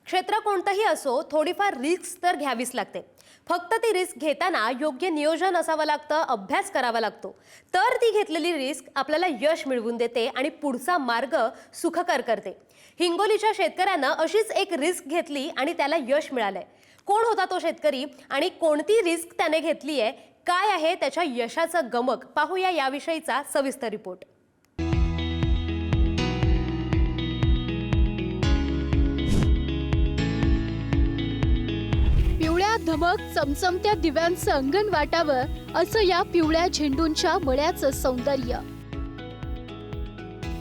क्षेत्र कोणतंही असो, थोडीफार रिस्क तर घ्यावीच लागते. फक्त ती रिस्क घेताना योग्य नियोजन असावं लागतं, अभ्यास करावा लागतो. तर ती घेतलेली रिस्क आपल्याला यश मिळवून देते आणि पुढचा मार्ग सुखकर करते. हिंगोलीच्या शेतकऱ्यानं अशीच एक रिस्क घेतली आणि त्याला यश मिळालंय. कोण होता तो शेतकरी आणि कोणती रिस्क त्याने घेतली आहे, काय आहे त्याच्या यशाचं गमक, पाहूया याविषयीचा सविस्तर रिपोर्ट. पिवळ्या धमक चमचमत्या दिव्यांचं अंगण वाटावं असं या पिवळ्या झेंडूंच्या मळ्याचं सौंदर्य.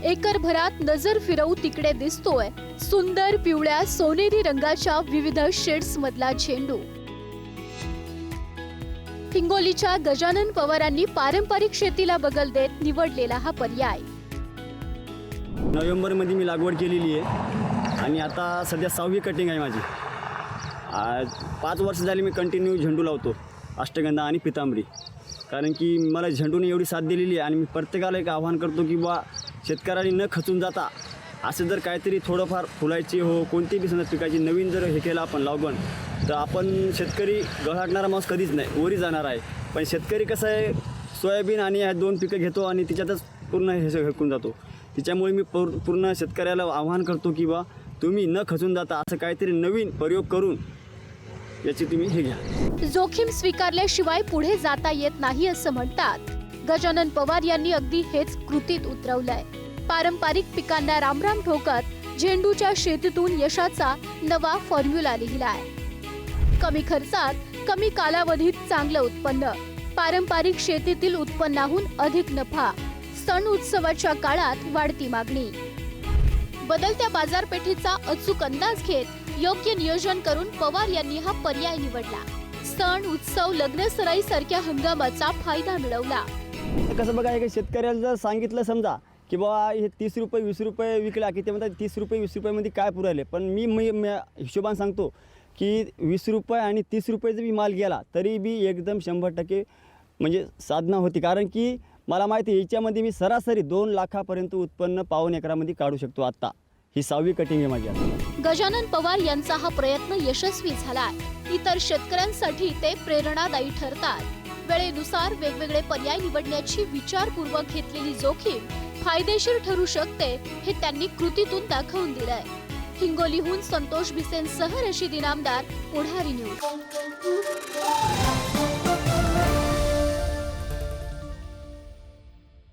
एकरभरात नजर फिरवू तिकडे दिसतोय सुंदर पिवळ्या सोनेरी रंगाच्या विविध शेड्स मधला झेंडू. हिंगोलीच्या गजानन पवारांनी पारंपरिक शेतीला बगल देत निवडलेला हा पर्याय. नोव्हेंबरमध्ये मी लागवड केलेली आहे आणि आता सध्या 6वी कटिंग आहे माझी. 5 वर्ष झाली मी कंटिन्यू झेंडू लावतो, अष्टगंधा आणि पितांबरी. कारण की मला झेंडूने एवढी साथ दिलेली आहे आणि मी प्रत्येकाला एक आव्हान करतो की बा शेतकऱ्यांनी न खचून जाता असं जर काहीतरी थोडंफार फुलायची कोणती बी समजा पिकाची नवीन जर हे केलं आपण लागवण, तर आपण शेतकरी गळाटणारा माणूस कधीच नाही, वरी जाणार आहे. पण शेतकरी कसं आहे, सोयाबीन आणि ह्या 2 पिकं घेतो आणि तिच्यातच पूर्ण हे हेकून जातो. त्याच्यामुळे मी पूर्ण शेतकऱ्याला आव्हान करतो की बा तुम्ही न खचून जाता असं काहीतरी नवीन प्रयोग करून याची तुम्ही हे घ्या. जोखीम स्वीकारल्याशिवाय पुढे जाता येत नाही असं म्हणतात. गजानन पवार यांनी अगदी हेच कृतीत उतरवलंय. पारंपरिक पिकांना रामराम ठोकत झेंडूच्या शेतीतून यशाचा नवा फॉर्म्युला लिहिलाय. कमी खर्चात कमी कालावधीत चांगलं उत्पन्न, पारंपरिक शेतीतील उत्पन्नाहून अधिक नफा, सण उत्सवाच्या काळात वाढती मागणी. बदलत्या बाजारपेठेचा अचूक अंदाज घेत योग्य नियोजन करून पवार यांनी हा पर्याय निवडला. सण उत्सव लग्न सराई सारख्या हंगामाचा फायदा मिळवला. कसं बघा, एक शेतकऱ्याला जर सांगितलं समजा की बाबा हे 30 रुपये 20 रुपये विकला की ते म्हणतात 30 रुपये 20 रुपयामध्ये काय पुरायले. पण मी हिशोबाने सांगतो की 20 रुपये आणि 30 रुपये जरी माल गेला तरी बी एकदम 100% म्हणजे साधना होती. कारण की मला माहिती आहे याच्यामध्ये मी सरासरी 2 लाखापर्यंत उत्पन्न पाऊण एकरामध्ये काढू शकतो. आत्ता ही 6वी कटिंग आहे माझी. गजानन पवार यांचा हा प्रयत्न यशस्वी झाला. इतर शेतकऱ्यांसाठी ते प्रेरणादायी ठरतात. वेळेनुसार वेगवेगळे पर्याय निवडण्याची विचारपूर्वक घेतलेली जोखीम फायदेशीर ठरू शकते हे त्यांनी कृतीतून दाखवून दिलंय. हिंगोलीहून संतोष भिसेंसह रशीद इनामदार, पुढारी न्यूज.